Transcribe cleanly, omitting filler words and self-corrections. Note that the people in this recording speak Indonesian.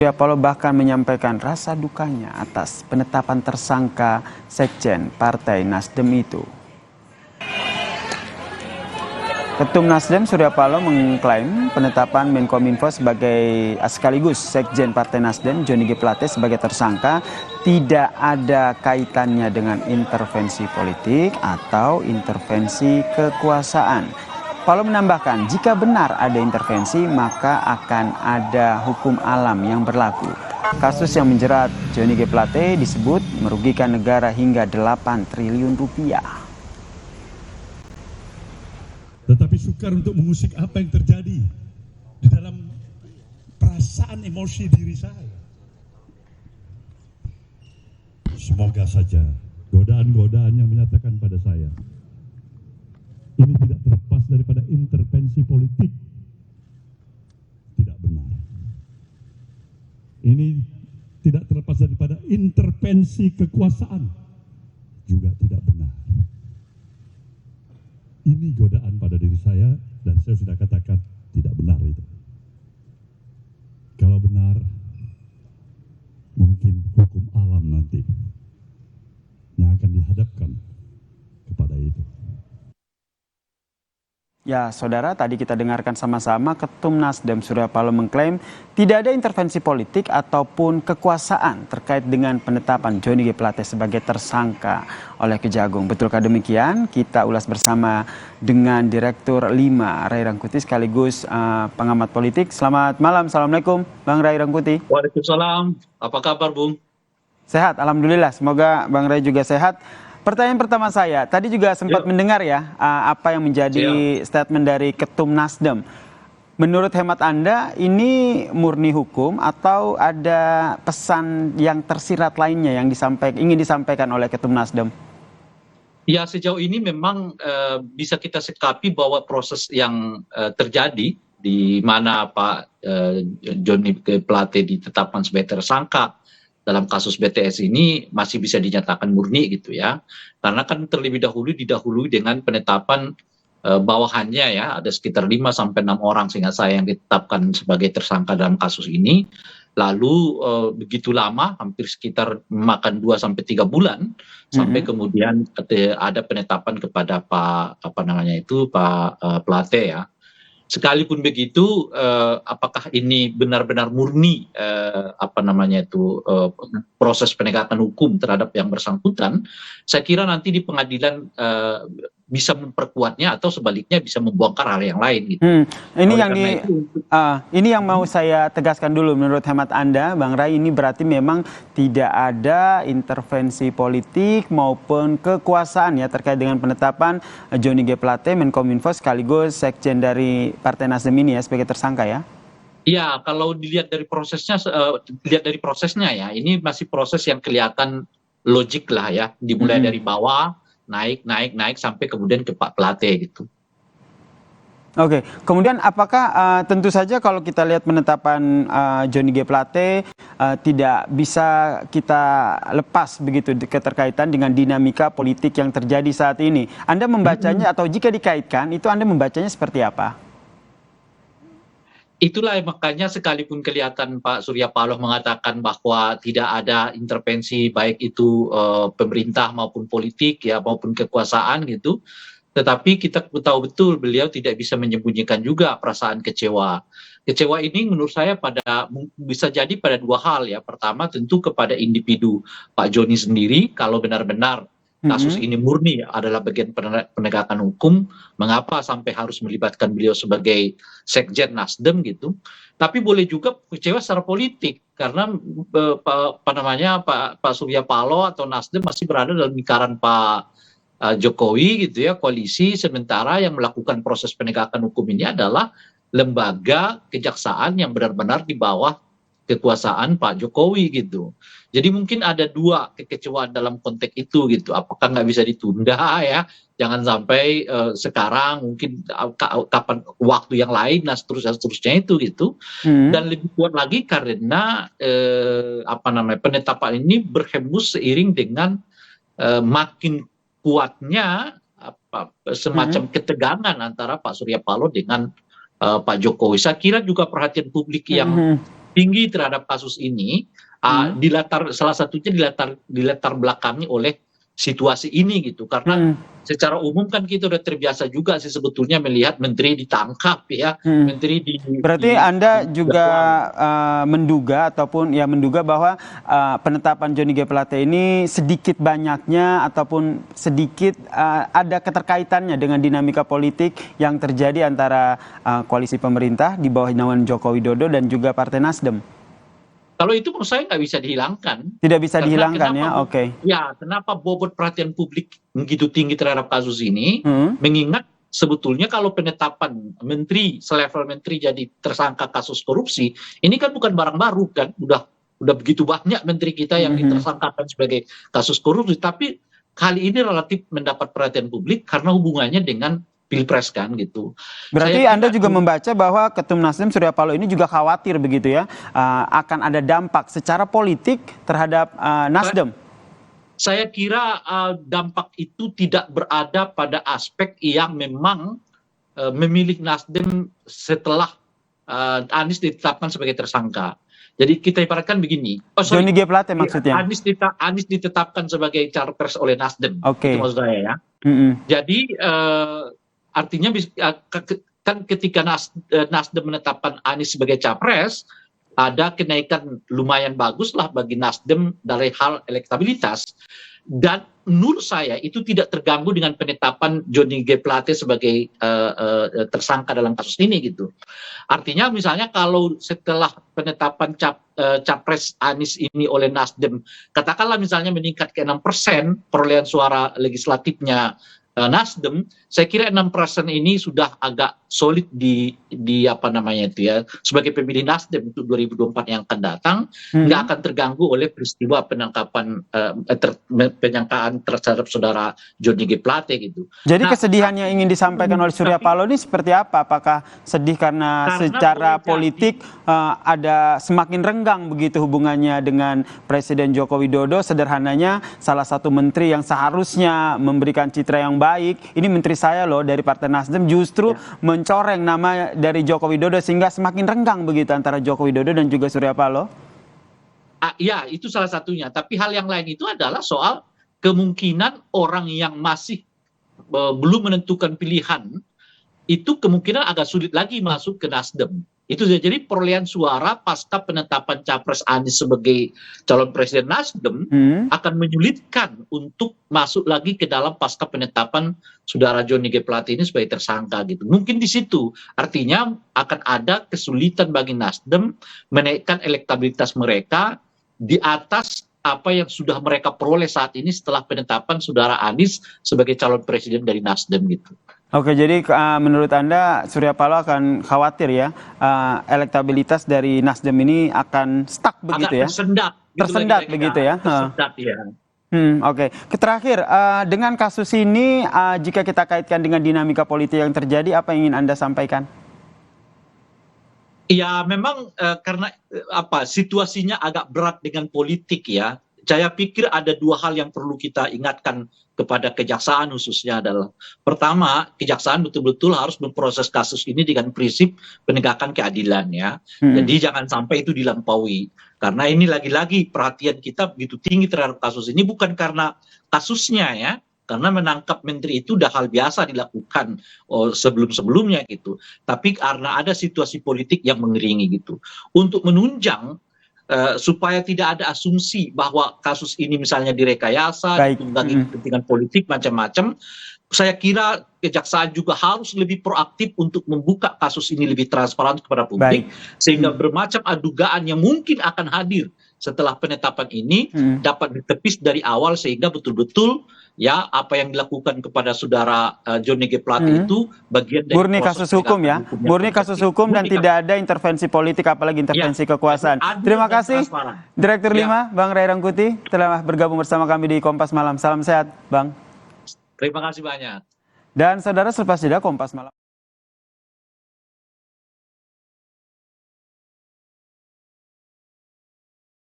Surya Paloh bahkan menyampaikan rasa dukanya atas penetapan tersangka Sekjen Partai Nasdem itu. Ketum Nasdem Surya Paloh mengklaim penetapan Menkominfo sebagai sekaligus Sekjen Partai Nasdem Johnny G. Plate sebagai tersangka tidak ada kaitannya dengan intervensi politik atau intervensi kekuasaan. Paloh menambahkan, jika benar ada intervensi, maka akan ada hukum alam yang berlaku. Kasus yang menjerat Johnny G. Plate disebut merugikan negara hingga 8 triliun rupiah. Tetapi sukar untuk mengusik apa yang terjadi di dalam perasaan emosi diri saya. Semoga saja godaan-godaan yang menyatakan pada saya ini tidak terlepas daripada intervensi politik, tidak benar. Ini tidak terlepas daripada intervensi kekuasaan, juga tidak benar. Ini godaan pada diri saya dan saya sudah katakan tidak benar itu. Kalau benar, mungkin hukum alam nanti yang akan dihadapkan kepada itu. Ya, saudara, tadi kita dengarkan sama-sama Ketum Nasdem Surya Paloh mengklaim tidak ada intervensi politik ataupun kekuasaan terkait dengan penetapan Johnny G. Plate sebagai tersangka oleh Kejagung. Betulkah demikian? Kita ulas bersama dengan Direktur 5 Ray Rangkuti sekaligus pengamat politik. Selamat malam, Assalamualaikum Bang Ray Rangkuti. Waalaikumsalam, apa kabar Bung? Sehat, Alhamdulillah. Semoga Bang Ray juga sehat. Pertanyaan pertama saya, tadi juga sempat mendengar ya apa yang menjadi statement dari Ketum Nasdem. Menurut hemat Anda, ini murni hukum atau ada pesan yang tersirat lainnya yang ingin disampaikan oleh Ketum Nasdem? Ya, sejauh ini memang bisa kita sikapi bahwa proses yang terjadi di mana Pak Johnny G. Plate ditetapkan sebagai tersangka dalam kasus BTS ini masih bisa dinyatakan murni gitu ya. Karena kan terlebih dahulu didahului dengan penetapan bawahannya ya, ada sekitar 5 sampai 6 orang sehingga saya yang ditetapkan sebagai tersangka dalam kasus ini. Lalu begitu lama, hampir sekitar memakan 2 sampai 3 bulan sampai kemudian ada penetapan kepada Pak Plate ya. Sekalipun begitu, apakah ini benar-benar murni proses penegakan hukum terhadap yang bersangkutan? Saya kira nanti di pengadilan bisa memperkuatnya atau sebaliknya bisa membongkar hal yang lain gitu. Ini yang mau saya tegaskan dulu. Menurut hemat Anda, Bang Ray, ini berarti memang tidak ada intervensi politik maupun kekuasaan ya terkait dengan penetapan Johnny G. Plate Menkominfo sekaligus sekjen dari Partai Nasdem ini ya sebagai tersangka ya? Iya, kalau dilihat dari prosesnya, ya, ini masih proses yang kelihatan logik lah ya, dimulai dari bawah naik sampai kemudian ke Pak Plate gitu. Oke, kemudian apakah tentu saja kalau kita lihat penetapan Johnny G. Plate tidak bisa kita lepas begitu keterkaitan dengan dinamika politik yang terjadi saat ini. Anda membacanya atau jika dikaitkan itu Anda membacanya seperti apa? Itulah makanya sekalipun kelihatan Pak Surya Paloh mengatakan bahwa tidak ada intervensi baik itu pemerintah maupun politik ya maupun kekuasaan gitu. Tetapi kita tahu betul beliau tidak bisa menyembunyikan juga perasaan kecewa. Kecewa ini menurut saya bisa jadi pada 2 hal ya. Pertama tentu kepada individu Pak Johnny sendiri, kalau benar-benar kasus ini murni adalah bagian penegakan hukum, mengapa sampai harus melibatkan beliau sebagai sekjen Nasdem gitu. Tapi boleh juga kecewa secara politik karena Pak Surya Paloh atau Nasdem masih berada dalam lingkaran Pak Jokowi gitu ya, koalisi, sementara yang melakukan proses penegakan hukum ini adalah lembaga kejaksaan yang benar-benar di bawah kekuasaan Pak Jokowi gitu. Jadi mungkin ada 2 kekecewaan dalam konteks itu gitu. Apakah nggak bisa ditunda ya? Jangan sampai sekarang, mungkin kapan waktu yang lain, nah seterusnya itu gitu. Dan lebih kuat lagi karena penetapan ini berhembus seiring dengan makin kuatnya semacam ketegangan antara Pak Surya Paloh dengan Pak Jokowi. Saya kira juga perhatian publik yang tinggi terhadap kasus ini, salah satunya di latar belakangi oleh situasi ini gitu. Karena secara umum kan kita udah terbiasa juga sih sebetulnya melihat menteri ditangkap ya, menteri Berarti Anda juga menduga ataupun ya menduga bahwa penetapan Johnny G. Plate ini sedikit banyaknya ataupun sedikit ada keterkaitannya dengan dinamika politik yang terjadi antara koalisi pemerintah di bawah naungan Joko Widodo dan juga Partai Nasdem. Kalau itu menurut saya nggak bisa dihilangkan. Tidak bisa dihilangkan ya, oke. Ya, kenapa bobot perhatian publik begitu tinggi terhadap kasus ini? Mengingat sebetulnya kalau penetapan menteri, selevel menteri jadi tersangka kasus korupsi, ini kan bukan barang baru kan, udah begitu banyak menteri kita yang ditersangkakan sebagai kasus korupsi, tapi kali ini relatif mendapat perhatian publik karena hubungannya dengan Pilpres kan gitu. Berarti Anda juga membaca bahwa Ketum Nasdem Surya Paloh ini juga khawatir begitu ya, akan ada dampak secara politik terhadap Nasdem. Saya kira dampak itu tidak berada pada aspek yang memang memilih Nasdem setelah Anies ditetapkan sebagai tersangka. Jadi kita ibaratkan begini. Johnny G. Plate maksudnya. Anies ditetapkan sebagai capres oleh Nasdem. Oke. Itu maksud saya ya. Jadi artinya kan ketika Nasdem menetapkan Anies sebagai capres, ada kenaikan lumayan bagus lah bagi Nasdem dari hal elektabilitas. Dan menurut saya itu tidak terganggu dengan penetapan Johnny G. Plate sebagai tersangka dalam kasus ini gitu. Artinya misalnya kalau setelah penetapan capres Anies ini oleh Nasdem, katakanlah misalnya meningkat ke 6% perolehan suara legislatifnya Nasdem, saya kira 6% ini sudah agak solid di apa namanya itu ya, sebagai pemilih Nasdem untuk 2024 yang akan datang, nggak akan terganggu oleh peristiwa penyangkaan terhadap saudara Johnny G. Plate gitu. Jadi kesedihan yang ingin disampaikan oleh Surya Paloh ini seperti apa? Apakah sedih karena secara politik ada semakin renggang begitu hubungannya dengan Presiden Joko Widodo? Sederhananya salah satu menteri yang seharusnya memberikan citra yang baik, ini menteri saya loh dari Partai Nasdem, justru mencoreng nama dari Joko Widodo sehingga semakin renggang begitu antara Joko Widodo dan juga Surya Paloh. Ya, itu salah satunya. Tapi hal yang lain itu adalah soal kemungkinan orang yang masih belum menentukan pilihan, itu kemungkinan agak sulit lagi masuk ke Nasdem. Itu jadi perolehan suara pasca penetapan capres Anies sebagai calon presiden Nasdem akan menyulitkan untuk masuk lagi ke dalam pasca penetapan saudara Johnny G. Plate ini sebagai tersangka gitu. Mungkin di situ artinya akan ada kesulitan bagi Nasdem menaikkan elektabilitas mereka di atas apa yang sudah mereka peroleh saat ini setelah penetapan saudara Anies sebagai calon presiden dari Nasdem gitu. Oke, jadi menurut Anda Surya Paloh akan khawatir ya elektabilitas dari Nasdem ini akan stuck begitu ya? Tersendat begitu ya? Tersendat ya. Oke. Terakhir, dengan kasus ini jika kita kaitkan dengan dinamika politik yang terjadi, apa yang ingin Anda sampaikan? Ya memang karena situasinya agak berat dengan politik ya. Saya pikir ada dua hal yang perlu kita ingatkan kepada kejaksaan khususnya adalah pertama, kejaksaan betul-betul harus memproses kasus ini dengan prinsip penegakan keadilan ya. Jadi jangan sampai itu dilampaui. Karena ini lagi-lagi perhatian kita begitu tinggi terhadap kasus ini bukan karena kasusnya ya. Karena menangkap menteri itu udah hal biasa dilakukan sebelum-sebelumnya gitu. Tapi karena ada situasi politik yang mengiringi gitu. Untuk menunjang supaya tidak ada asumsi bahwa kasus ini misalnya direkayasa, ditunggangi kepentingan politik macam-macam, saya kira kejaksaan juga harus lebih proaktif untuk membuka kasus ini lebih transparan kepada publik, sehingga bermacam dugaan yang mungkin akan hadir setelah penetapan ini dapat ditepis dari awal sehingga betul-betul ya apa yang dilakukan kepada saudara Johnny G. Plate itu bagian dari murni kasus hukum ya, murni kasus hukum dan tidak ada intervensi politik apalagi intervensi kekuasaan. Terima kasih Direktur 5 Bang Ray Rangkuti telah bergabung bersama kami di Kompas Malam. Salam sehat Bang. Terima kasih banyak. Dan saudara, selepas jeda Kompas Malam.